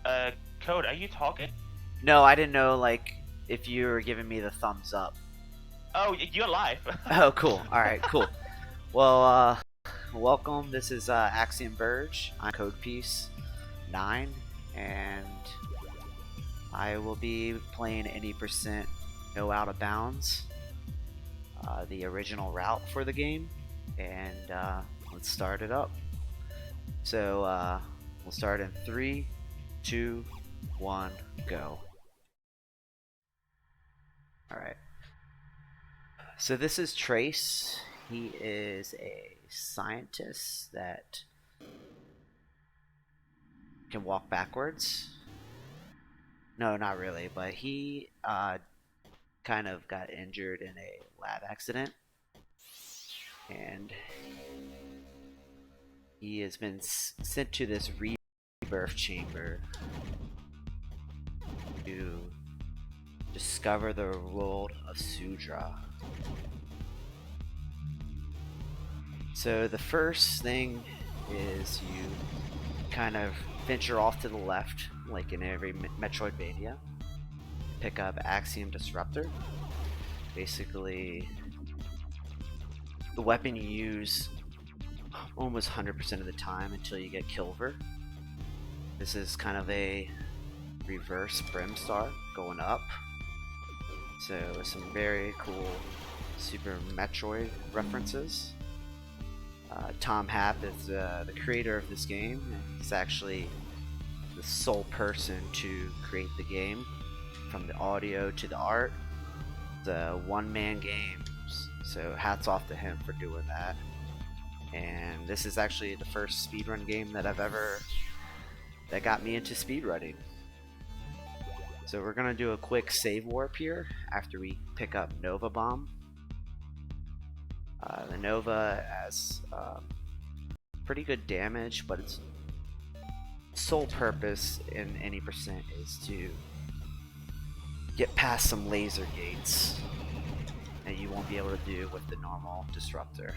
Uh, Code, are you talking? No, I didn't know like if you were giving me the thumbs up. Oh, you're live. Oh, cool. All right, cool. Well, welcome. This is Axiom Verge. I'm codepiece9, and I will be playing any percent no out of bounds, the original route for the game, and let's start it up. So we'll start in 3, 2, 1, go. All right. So this is Trace. He is a scientist that can walk backwards. No, not really, but he kind of got injured in a lab accident, and he has been sent to this rebirth chamber to discover the world of Sudra. So the first thing is you kind of venture off to the left, like in every Metroidvania. Pick up Axiom Disruptor. Basically, the weapon you use almost 100% of the time until you get Kilver. This is kind of a reverse Brimstar going up. So some very cool Super Metroid references. Tom Happ is the creator of this game. He's actually the sole person to create the game, from the audio to the art. It's a one-man game, so hats off to him for doing that. And this is actually the first speedrun game that that got me into speedrunning. So we're gonna do a quick save warp here after we pick up Nova Bomb. The Nova has pretty good damage, but its sole purpose in any percent is to get past some laser gates that you won't be able to do with the normal disruptor.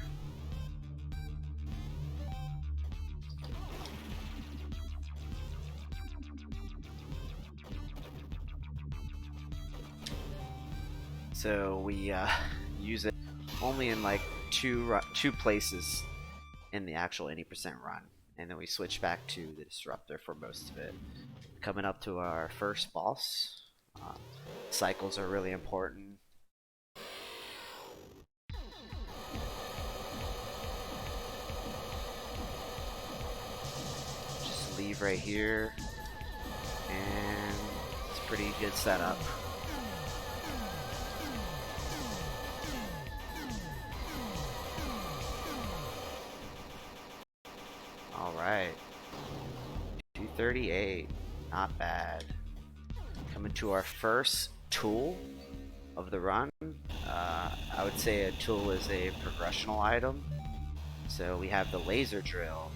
So we use it only in like two places in the actual 80% run, and then we switch back to the disruptor for most of it. Coming up to our first boss. Cycles are really important. Just leave right here, and it's a pretty good setup. Alright, 238, not bad. Coming to our first tool of the run. I would say a tool is a progressional item. So we have the laser drill.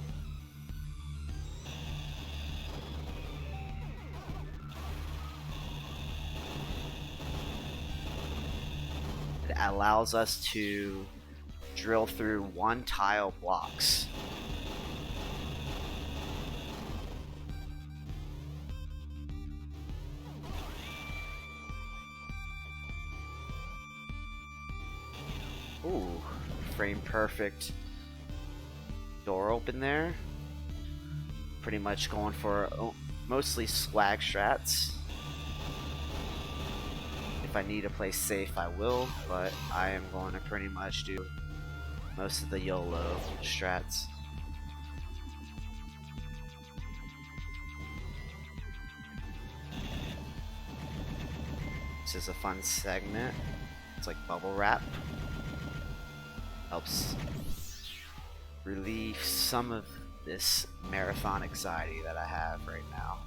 It allows us to drill through one tile blocks. Ooh, frame perfect door open there. Pretty much going for mostly swag strats. If I need to play safe, I will, but I am going to pretty much do most of the YOLO strats. This is a fun segment. It's like bubble wrap. Helps relieve some of this marathon anxiety that I have right now.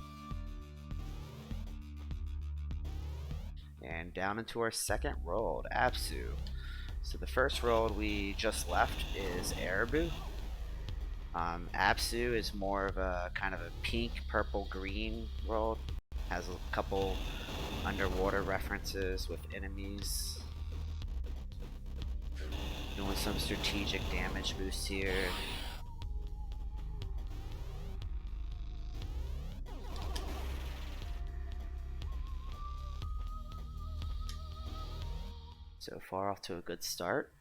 And down into our second world, Apsu. So the first world we just left is Erebu. Apsu is more of a kind of a pink, purple, green world. Has a couple underwater references with enemies. Doing some strategic damage boost here. So far off to a good start.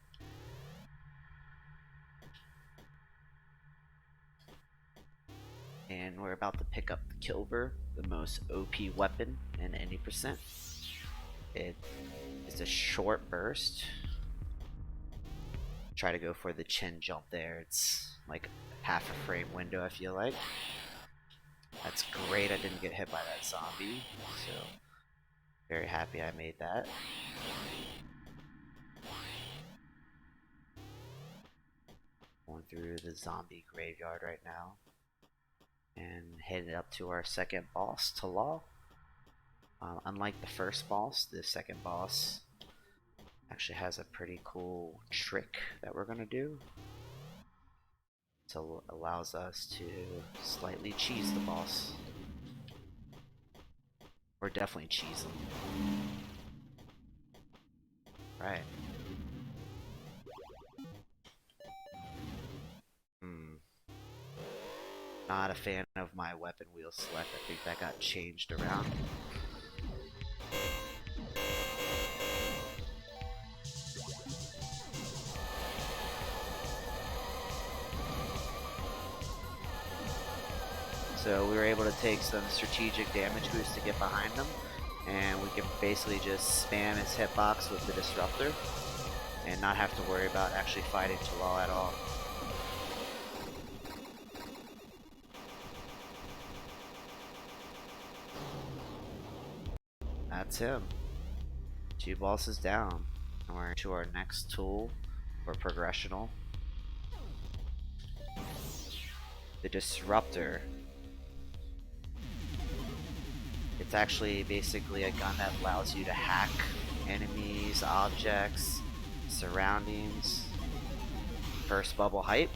And we're about to pick up the Kilver, the most OP weapon in any percent. It is a short burst. Try to go for the chin jump there. It's like half a frame window, I feel like. That's great, I didn't get hit by that zombie, so very happy I made that. Going through the zombie graveyard right now. And headed up to our second boss, Talal. Unlike the first boss, the second boss actually has a pretty cool trick that we're gonna do. So it allows us to slightly cheese the boss. Or definitely cheese him. Right. Not a fan of my weapon wheel select. I think that got changed around. So we were able to take some strategic damage boost to get behind them, and we can basically just spam his hitbox with the disruptor and not have to worry about actually fighting Talal at all. That's him. 2 bosses down, and we're into our next tool for progressional. The disruptor. It's actually basically a gun that allows you to hack enemies, objects, surroundings. First bubble hype.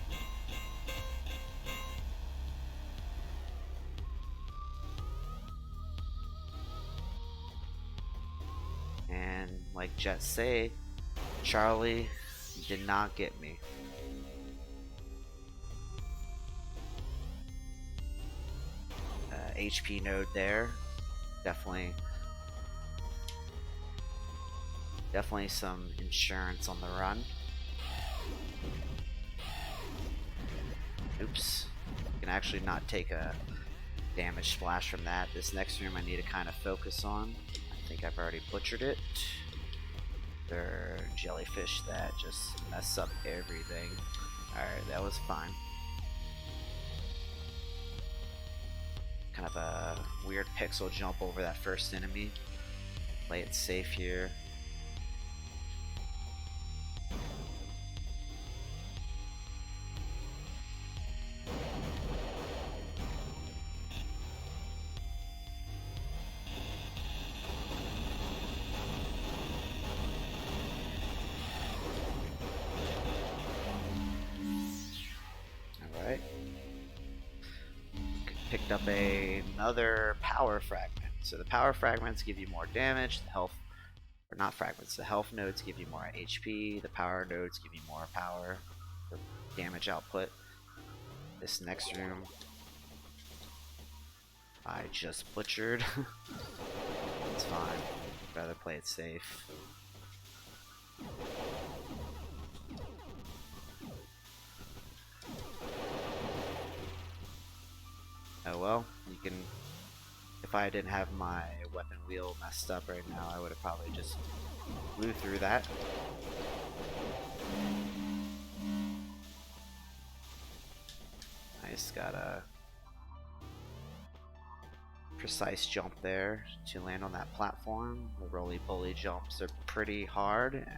And like Jet say, Charlie did not get me. HP node there. Definitely some insurance on the run. Oops. Can actually not take a damage splash from that. This next room I need to kind of focus on. I think I've already butchered it. There are jellyfish that just mess up everything. Alright, that was fine. Kind of a weird pixel jump over that first enemy. Play it safe here. Alright. Picked up another power fragment. So the power fragments give you more damage, the health, or not fragments, the health nodes give you more HP, the power nodes give you more power for damage output. This next room I just butchered. It's fine. I'd rather play it safe. Oh well, you can. If I didn't have my weapon wheel messed up right now, I would have probably just blew through that. Nice, got a precise jump there to land on that platform. The roly-poly jumps are pretty hard and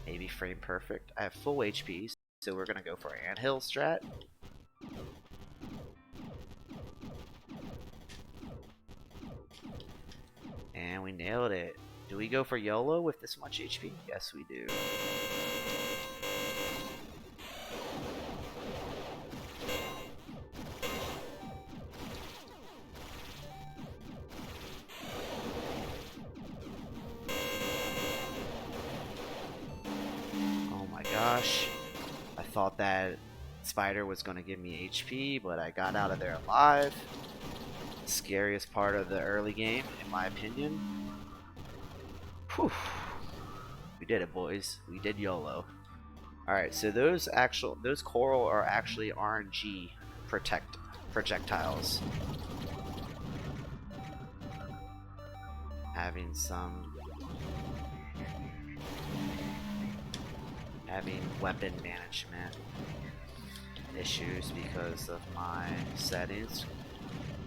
maybe frame perfect. I have full HP, so we're gonna go for an anthill strat. And we nailed it. Do we go for YOLO with this much HP? Yes, we do. Oh my gosh. I thought that spider was going to give me HP, but I got out of there alive. Scariest part of the early game, in my opinion. Whew. did it, boys. We did YOLO. Alright, so those coral are actually RNG projectiles. Having weapon management issues because of my settings.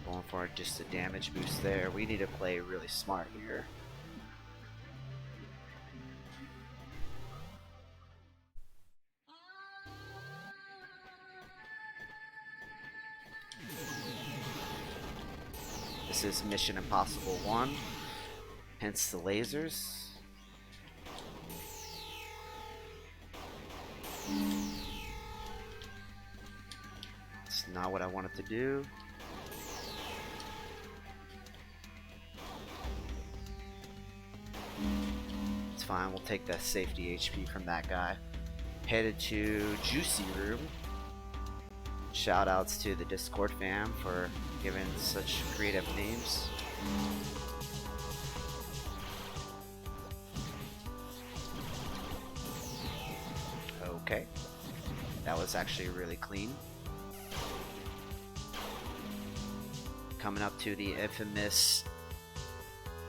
Going for just a damage boost there. We need to play really smart here. This is Mission Impossible 1, hence the lasers. It's not what I wanted to do. It's fine, we'll take that safety HP from that guy. Headed to Juicy Room. Shoutouts to the Discord fam for giving such creative names. Okay, that was actually really clean. Coming up to the infamous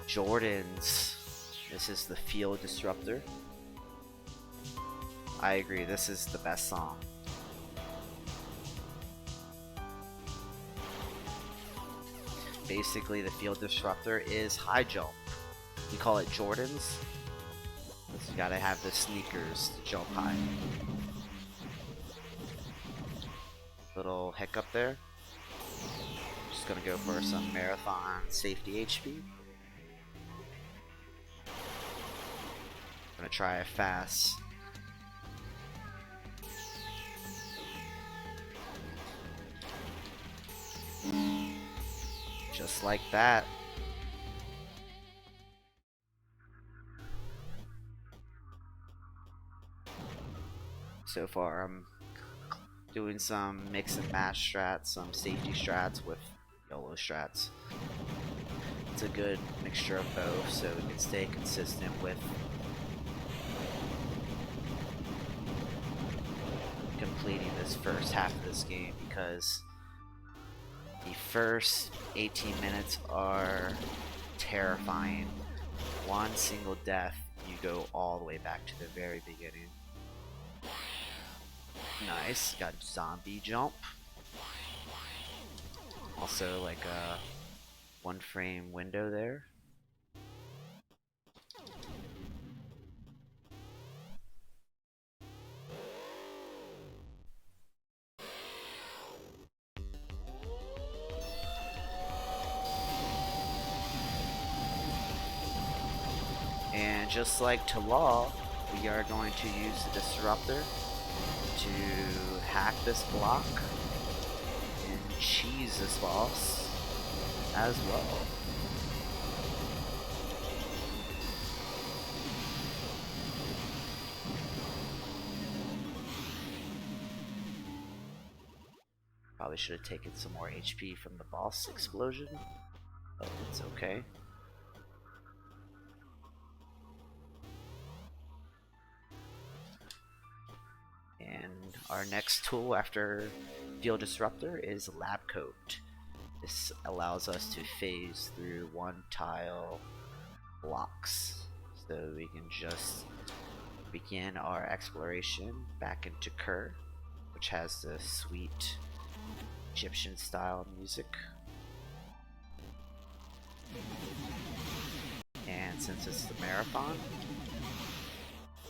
Jordans. This is the Field Disruptor. I agree, this is the best song. Basically, the Field Disruptor is high jump. We call it Jordans. So you gotta have the sneakers to jump high. Little hiccup there. Just gonna go for some marathon safety HP. Gonna try it fast. Just like that. So far I'm doing some mix and match strats, some safety strats with YOLO strats. It's a good mixture of both so we can stay consistent with completing this first half of this game, because the first 18 minutes are terrifying. One single death, you go all the way back to the very beginning. Nice, got zombie jump. Also like a 1 frame window there. And just like to law, we are going to use the disruptor to hack this block and cheese this boss as well. Probably should have taken some more HP from the boss explosion, but it's okay. And our next tool after Field Disruptor is Lab Coat. This allows us to phase through 1 tile blocks, so we can just begin our exploration back into Kerr, which has the sweet Egyptian style music. And since it's the marathon,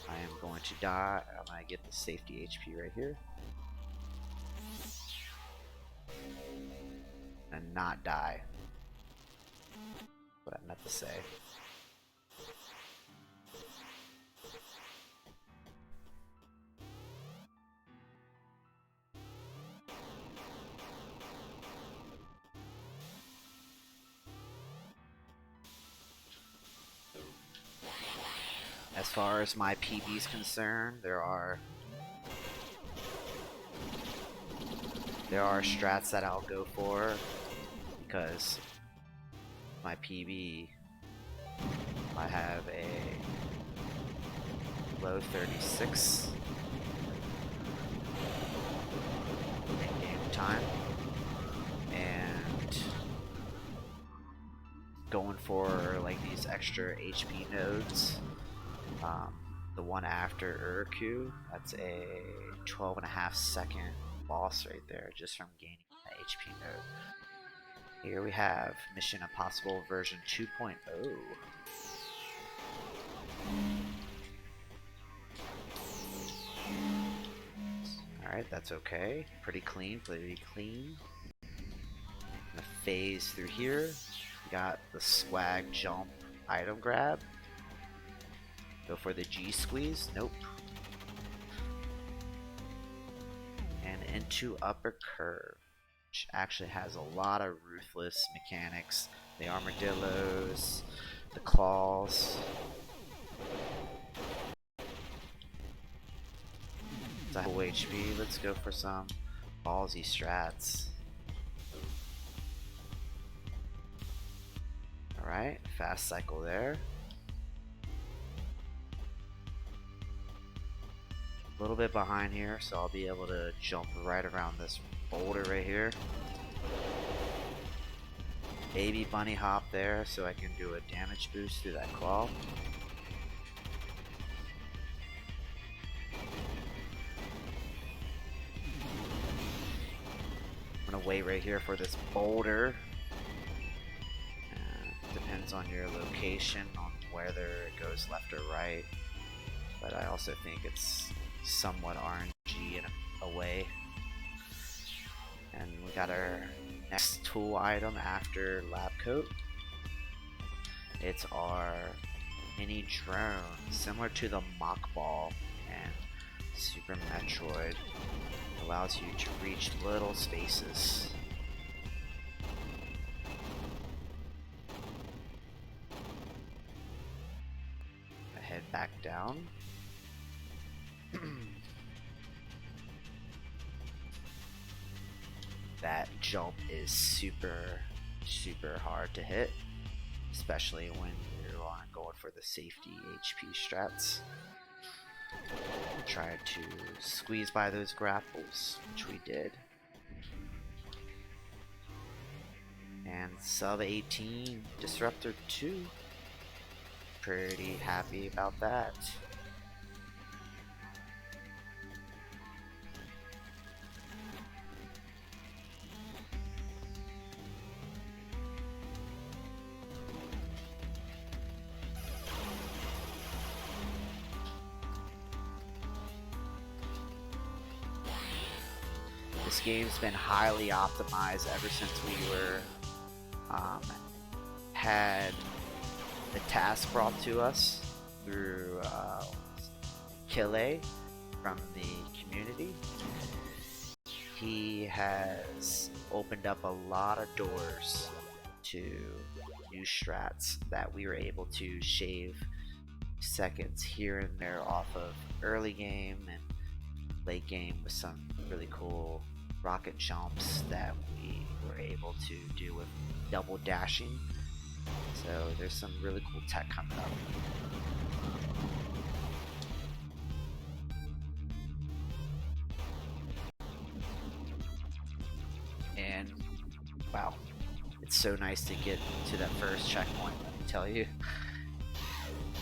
I am going to die. I'm going to get the safety HP right here. And not die. What I meant to say. As far as my PB is concerned, there are strats that I'll go for because my PB, I have a low 36 in game time, and going for like these extra HP nodes. The one after Urku, that's a 12.5 second loss right there just from gaining the HP node. Here we have Mission Impossible version 2.0. Alright, that's okay. Pretty clean, pretty clean. Gonna phase through here. We got the swag jump item grab. Go for the G squeeze. Nope. And into upper curve, which actually has a lot of ruthless mechanics. The armadillos, the claws. It's a full HP. Let's go for some ballsy strats. Alright, fast cycle there. A little bit behind here, so I'll be able to jump right around this boulder right here. Baby bunny hop there, so I can do a damage boost through that claw. I'm gonna wait right here for this boulder. Depends on your location, on whether it goes left or right. But I also think it's somewhat RNG in a way. And we got our next tool item after lab coat. It's our mini drone, similar to the Mach Ball and Super Metroid. Allows you to reach little spaces. Head back down. That jump is super hard to hit, especially when you are going for the safety HP strats. Try to squeeze by those grapples, which we did. And sub 18 Disruptor 2. Pretty happy about that. This game's been highly optimized ever since we were had the task brought to us through Kille from the community. He has opened up a lot of doors to new strats that we were able to shave seconds here and there off of early game and late game with some really cool rocket jumps that we were able to do with double dashing. So there's some really cool tech coming up. And wow, it's so nice to get to that first checkpoint, let me tell you.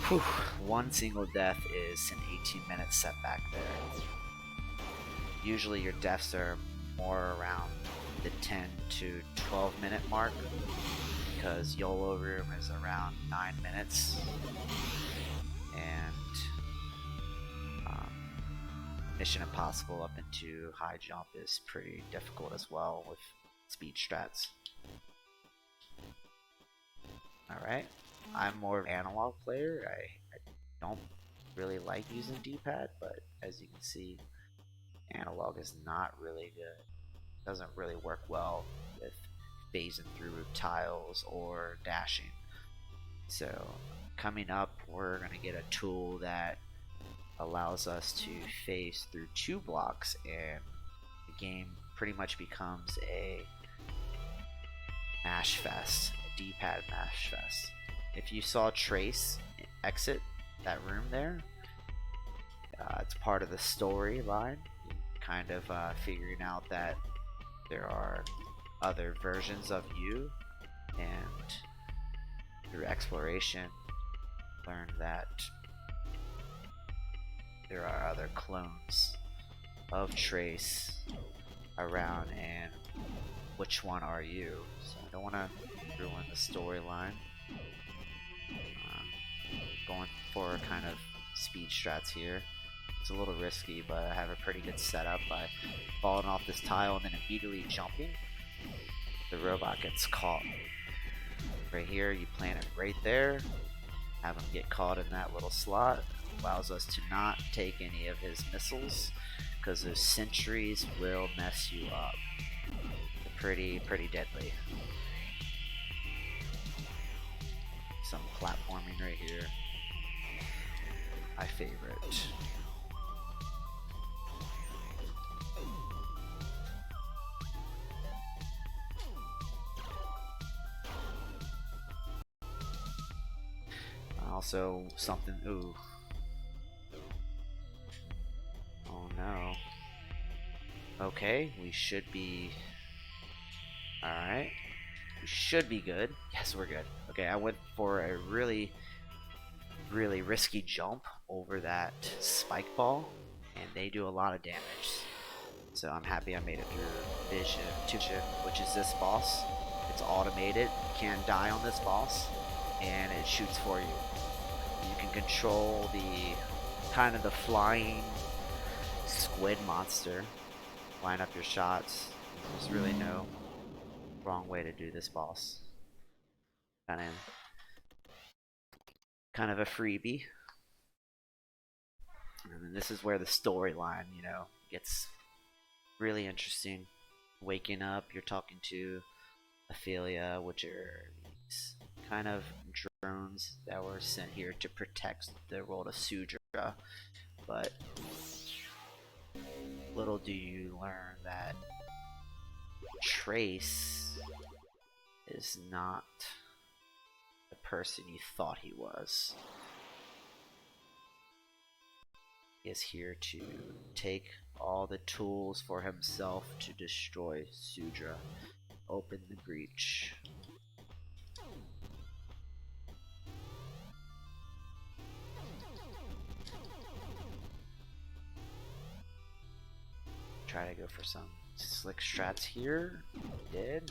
Whew, one single death is an 18-minute setback there. Usually your deaths are more around the 10 to 12 minute mark, because YOLO room is around 9 minutes, and Mission Impossible up into high jump is pretty difficult as well with speed strats. Alright, I'm more of an analog player. I don't really like using D-pad, but as you can see, analog is not really good. Doesn't really work well with phasing through tiles or dashing. So coming up, we're going to get a tool that allows us to phase through 2 blocks, and the game pretty much becomes a mash fest, a D-pad mash fest. If you saw Trace exit that room there, It's part of the storyline, kind of figuring out that there are other versions of you, and through exploration, learn that there are other clones of Trace around, and which one are you? So I don't want to ruin the storyline. Going for kind of speed strats here. It's a little risky, but I have a pretty good setup by falling off this tile and then immediately jumping. The robot gets caught. Right here, you plant it right there, have him get caught in that little slot. Allows us to not take any of his missiles, because those sentries will mess you up. They're pretty deadly. Some platforming right here. My favorite. Also, something. Ooh. Oh no. Okay, we should be. Alright. We should be good. Yes, we're good. Okay, I went for a really risky jump over that spike ball, and they do a lot of damage. So I'm happy I made it through Vision 2, which is this boss. It's automated. You can't die on this boss, and it shoots for you. You can control the kind of the flying squid monster. Line up your shots. There's really no wrong way to do this boss. Kind of a freebie. And then this is where the storyline, you know, gets really interesting. Waking up, you're talking to Ophelia, which are these kind of drones that were sent here to protect the world of Sudra. But little do you learn that Trace is not the person you thought he was. He is here to take all the tools for himself to destroy Sudra. Open the breach. Try to go for some slick strats here. Did.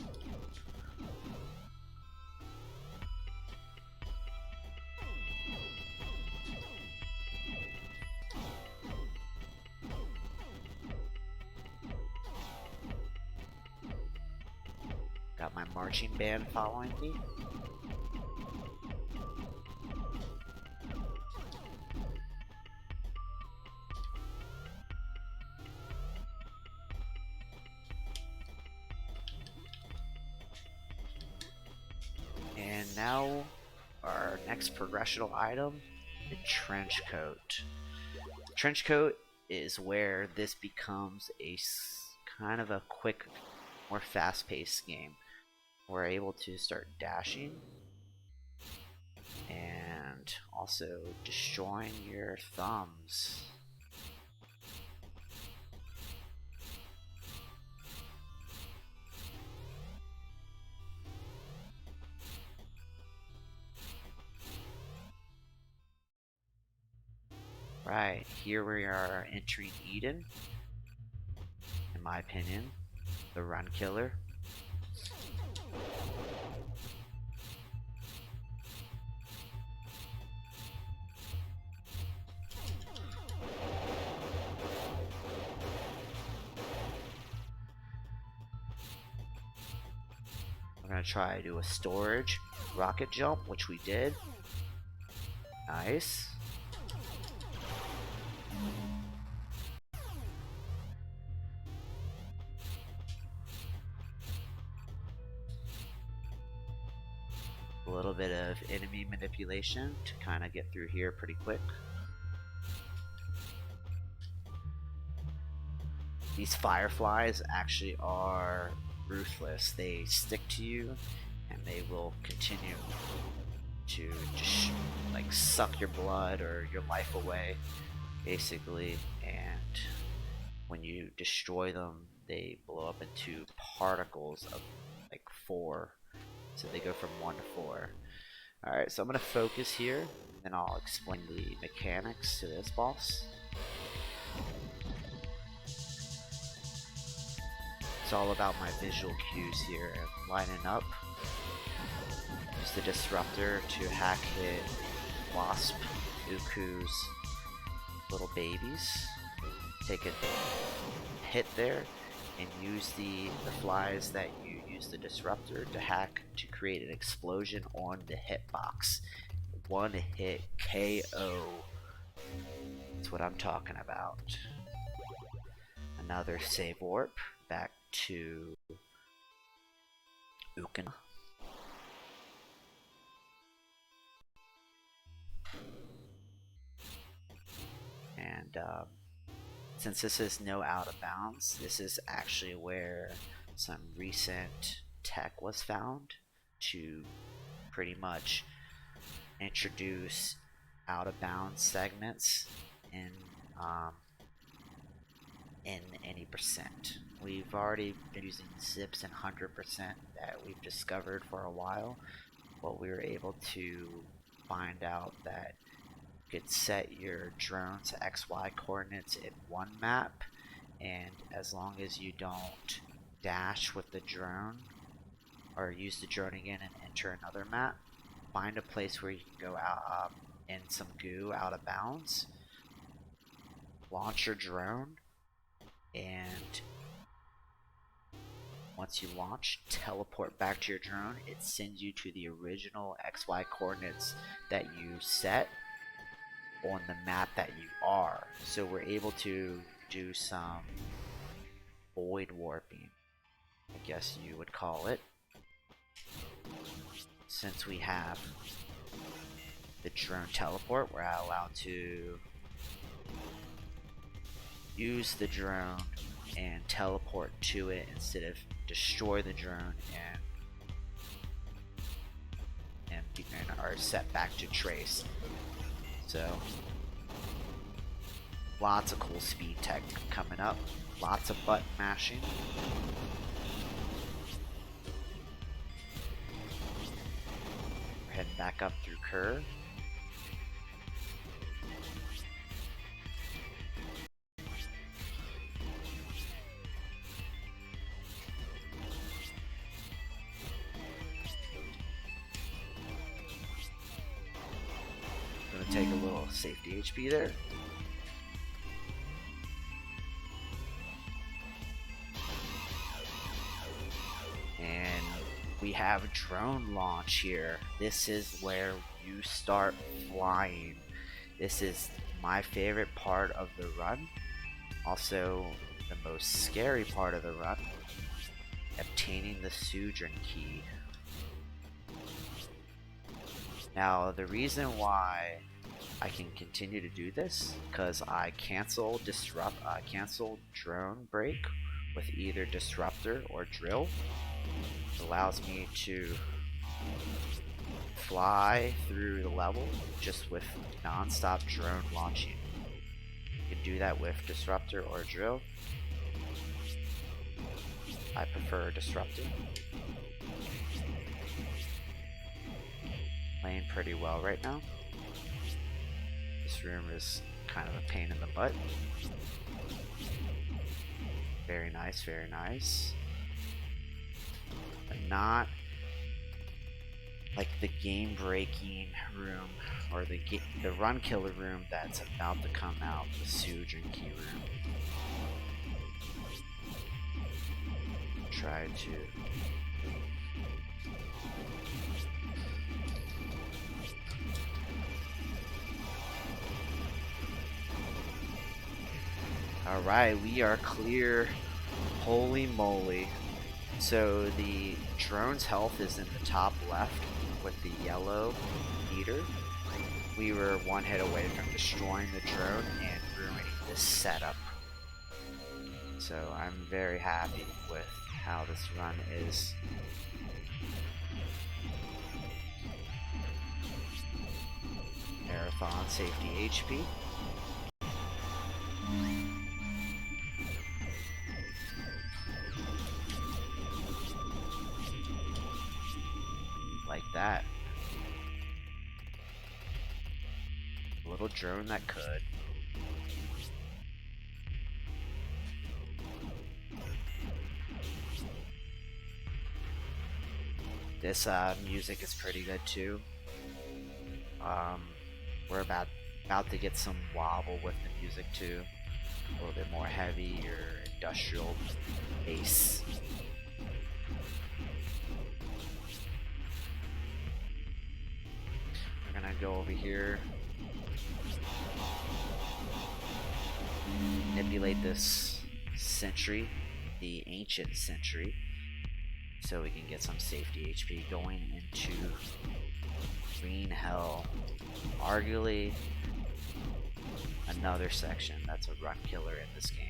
Got my marching band following me. And now our next progressional item, the trench coat. Trench coat is where this becomes a kind of a quick, more fast-paced game. We're able to start dashing and also destroying your thumbs. Right, here we are entering Eden. In my opinion, the run killer. We're gonna try to do a storage rocket jump, which we did. Nice. A little bit of enemy manipulation to kind of get through here pretty quick. These fireflies actually are ruthless. They stick to you and they will continue to just like suck your blood or your life away. basically, and when you destroy them, they blow up into particles of like 4. So they go from 1 to 4. Alright, so I'm going to focus here, and then I'll explain the mechanics to this boss. It's all about my visual cues here and lining up. Use the disruptor to hack hit Wasp, Uku's little babies. Take a hit there and use the flies that you use the disruptor to hack to create an explosion on the hitbox. 1 hit KO. That's what I'm talking about. Another save warp back to Ukana. And since this is no out of bounds, this is actually where some recent tech was found to pretty much introduce out of bounds segments in any percent. We've already been using zips and 100% that we've discovered for a while, but we were able to find out that you could set your drone's XY coordinates in one map, and as long as you don't dash with the drone or use the drone again and enter another map, find a place where you can go out in some goo out of bounds, launch your drone, and once you launch, teleport back to your drone. It sends you to the original XY coordinates that you set on the map that you are. So we're able to do some void warping, I guess you would call it, since we have the drone teleport. We're allowed to use the drone and teleport to it instead of destroy the drone and are set back to trace. So lots of cool speed tech coming up, lots of button mashing. We're heading back up through curve. Take a little safety HP there. And we have drone launch here. This is where you start flying. This is my favorite part of the run. Also the most scary part of the run. Obtaining the Sudran key. Now the reason why I can continue to do this because I cancel drone break with either disruptor or drill. It allows me to fly through the level just with non-stop drone launching. You can do that with disruptor or drill. I prefer disruptor. Playing pretty well right now. This room is kind of a pain in the butt. Very nice, very nice. But not like the game-breaking room or the run killer room that's about to come out, the Sudran key room. Try to Alright, we are clear. Holy moly. So the drone's health is in the top left with the yellow meter. We were one hit away from destroying the drone and ruining this setup. So I'm very happy with how this run is. Marathon safety HP. that. A little drone that could. This music is pretty good too. We're about to get some wobble with the music too. A little bit more heavy or industrial bass. We're gonna go over here. Manipulate this sentry, the ancient sentry, so we can get some safety HP going into green hell. Arguably another section that's a run killer in this game.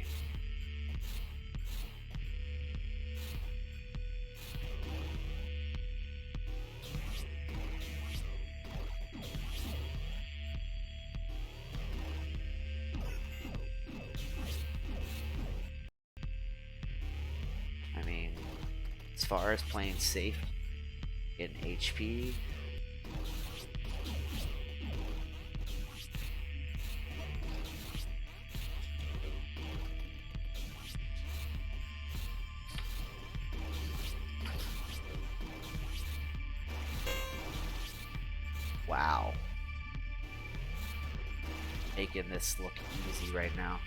I mean, as far as playing safe in HP, wow. Making this look easy right now.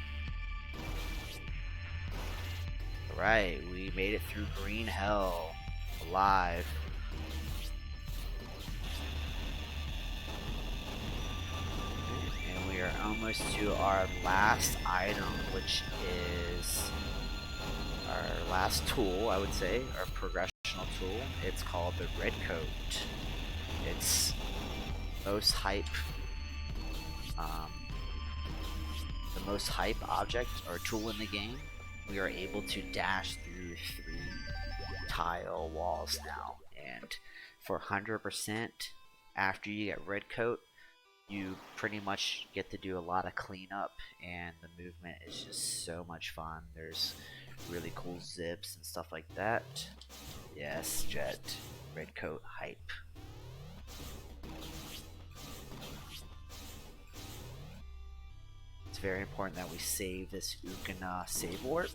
Alright, we made it through green hell alive. And we are almost to our last item, which is our last tool, I would say, our progressional tool. It's called the red coat. It's most hype, the most hype object or tool in the game. We are able to dash through 3 tile walls now, and for 100% after you get red coat, you pretty much get to do a lot of cleanup, and the movement is just so much fun. There's really cool zips and stuff like that. Yes, Jet, red coat hype. It's very important that we save this Ukana save warp.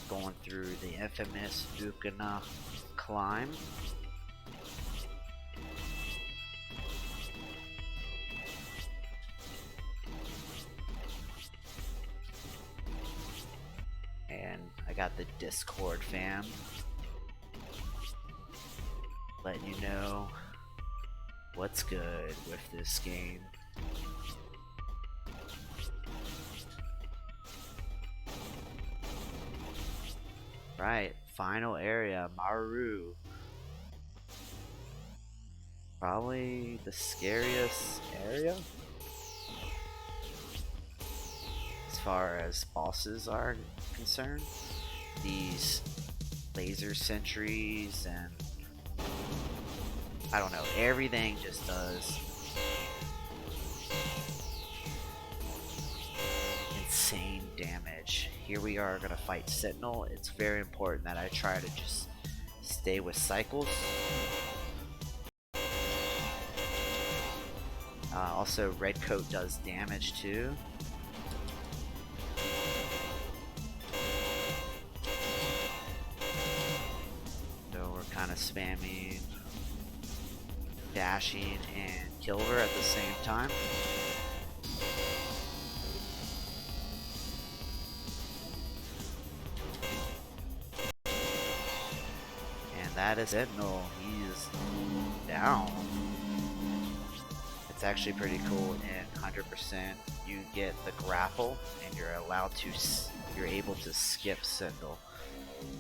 Going through the infamous Ukana climb. And I got the Discord fam letting you know what's good with this game. Right, final area, Maru. Probably the scariest area as far as bosses are concerned. These laser sentries and I don't know, everything just does insane damage. Here we are gonna fight Sentinel. It's very important that I try to just stay with cycles. Also, red coat does damage too. So we're kind of spamming, dashing, and kill her at the same time. And that is it. No, he is down. It's actually pretty cool. In 100%, you get the grapple, and you're able to skip Sentinel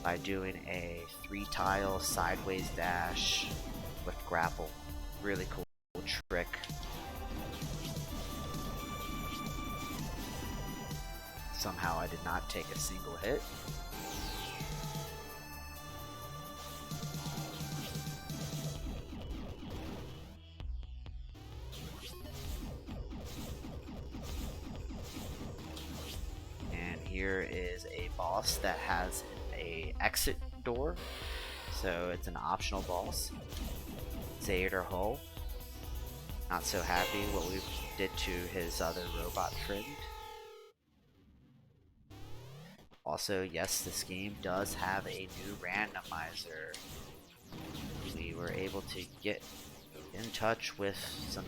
by doing a 3-tile sideways dash with grapple. Really cool trick. Somehow I did not take a single hit. And here is a boss that has a exit door. so it's an optional boss. Zaid or Hull. Not so happy what we did to his other robot friend. Also, yes, this game does have a new randomizer. We were able to get in touch with some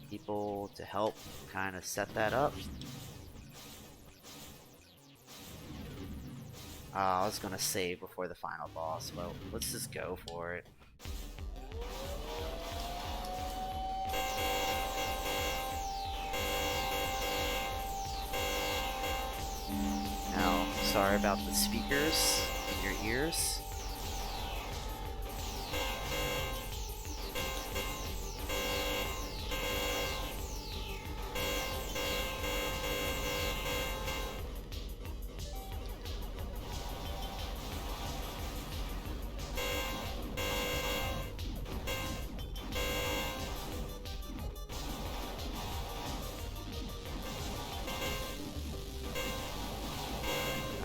people to help kind of set that up. I was gonna save before the final boss, but let's just go for it. Now, sorry about the speakers in your ears.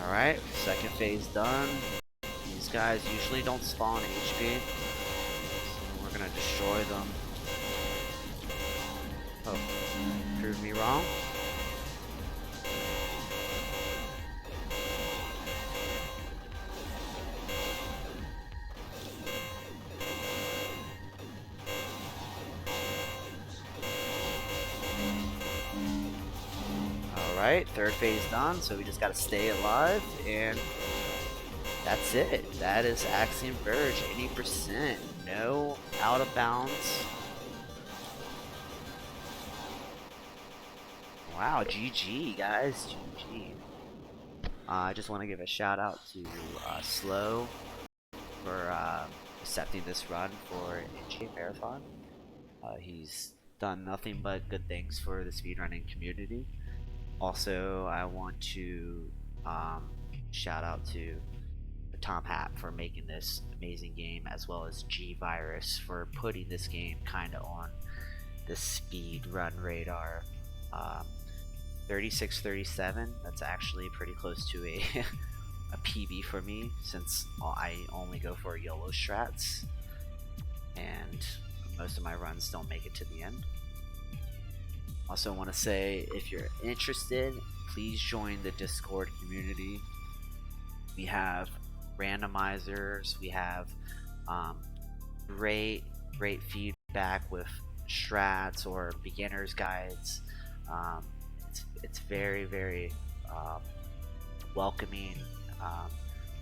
Alright, second phase done. These guys usually don't spawn HP, so we're gonna destroy them. Oh, prove me wrong. Alright, third phase done, so we just gotta stay alive, and that's it. That is Axiom Verge, 80%. No out of bounds. Wow, GG, guys. GG. I just want to give a shout out to Slow for accepting this run for NGA Marathon. He's done nothing but good things for the speedrunning community. Also, I want to shout out to Tom Hatt for making this amazing game, as well as G-Virus for putting this game kind of on the speed run radar. 36-37, that's actually pretty close to a a PB for me, since I only go for YOLO strats, and most of my runs don't make it to the end. Also want to say, if you're interested, please join the Discord community. We have randomizers, we have great feedback with strats or beginners guides. It's very welcoming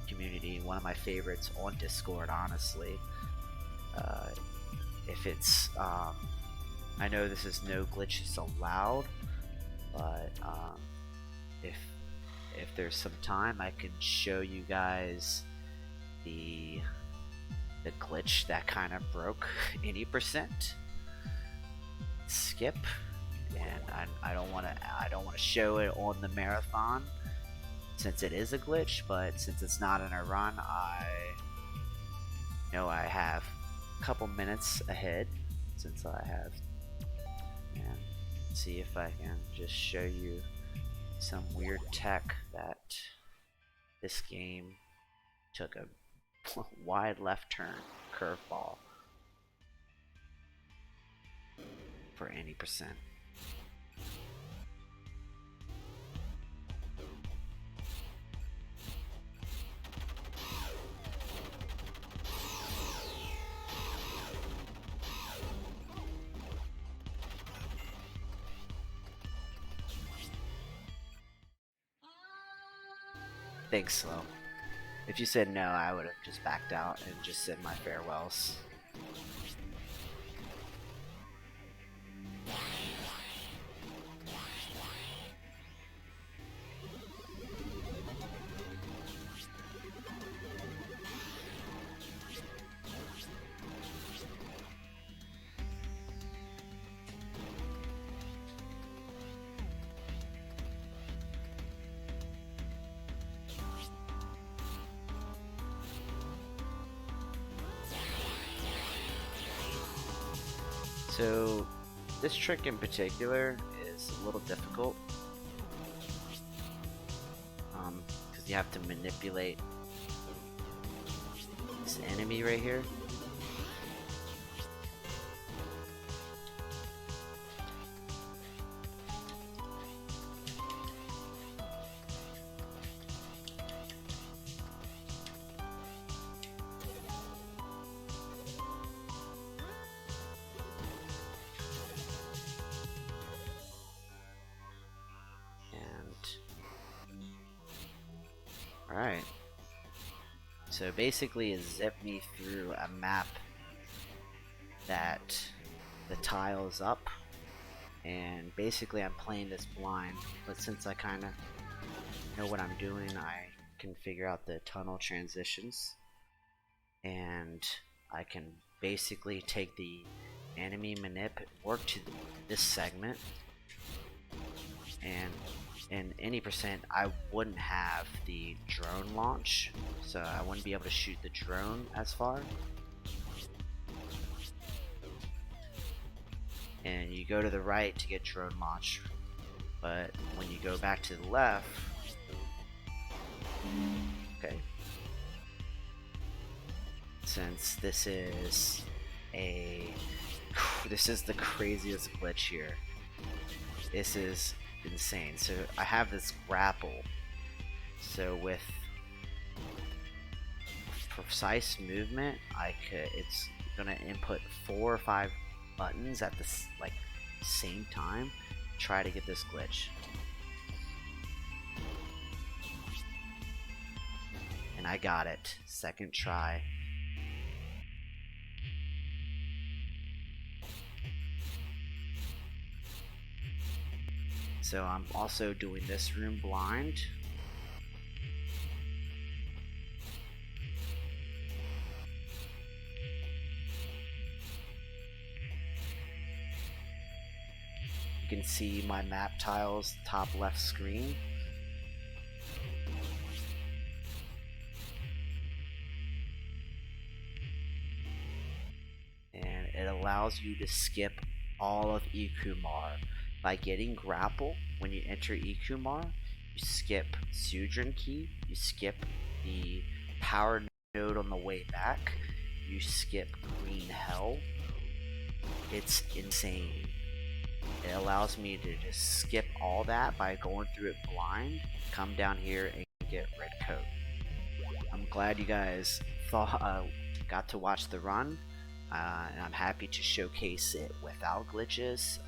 community. One of my favorites on Discord, honestly. If it's I know this is no glitches allowed, but if there's some time, I can show you guys the glitch that kind of broke 80%. Skip, and I don't want to show it on the marathon since it is a glitch, but since it's not in a run, I know I have a couple minutes ahead, since I have. And see if I can just show you some weird tech that this game took a wide left turn curveball for 80%. Thanks, Slow. If you said no, I would have just backed out and just said my farewells. So this trick in particular is a little difficult because you have to manipulate this enemy right here. Alright. So basically it zipped me through a map that the tile is up, and basically I'm playing this blind, but since I kind of know what I'm doing, I can figure out the tunnel transitions, and I can basically take the enemy manip, work to this segment, and in any percent I wouldn't have the drone launch, so I wouldn't be able to shoot the drone as far. And you go to the right to get drone launch, but when you go back to the left, okay, since this is the craziest glitch here, this is insane. So I have this grapple, so with precise movement it's gonna input 4 or 5 buttons at the same time, try to get this glitch. And I got it, second try. So I'm also doing this room blind. You can see my map tiles, top left screen. And it allows you to skip all of Ikumar. By getting grapple, when you enter Ikumar, you skip Sudran Key, you skip the power node on the way back, you skip Green Hell. It's insane. It allows me to just skip all that by going through it blind, come down here and get red coat. I'm glad you guys got to watch the run, and I'm happy to showcase it without glitches.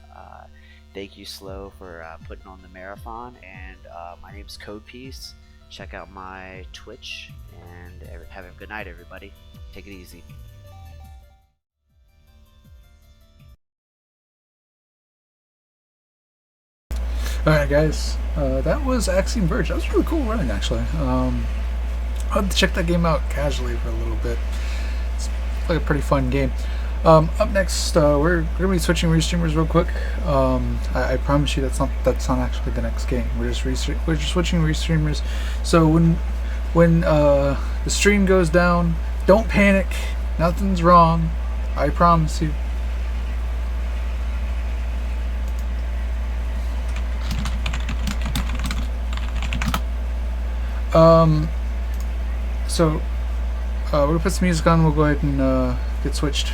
Thank you, Slow, for putting on the marathon, and my name's Codepiece. Check out my Twitch, and have a good night, everybody. Take it easy. Alright guys, that was Axiom Verge. That was really cool running, actually. I'll have to check that game out casually for a little bit. It's like a pretty fun game. Up next, we're gonna be switching restreamers real quick. I promise you that's not actually the next game. We're just switching restreamers. So when the stream goes down, don't panic. Nothing's wrong. I promise you. So we're gonna put some music on. We'll go ahead and get switched.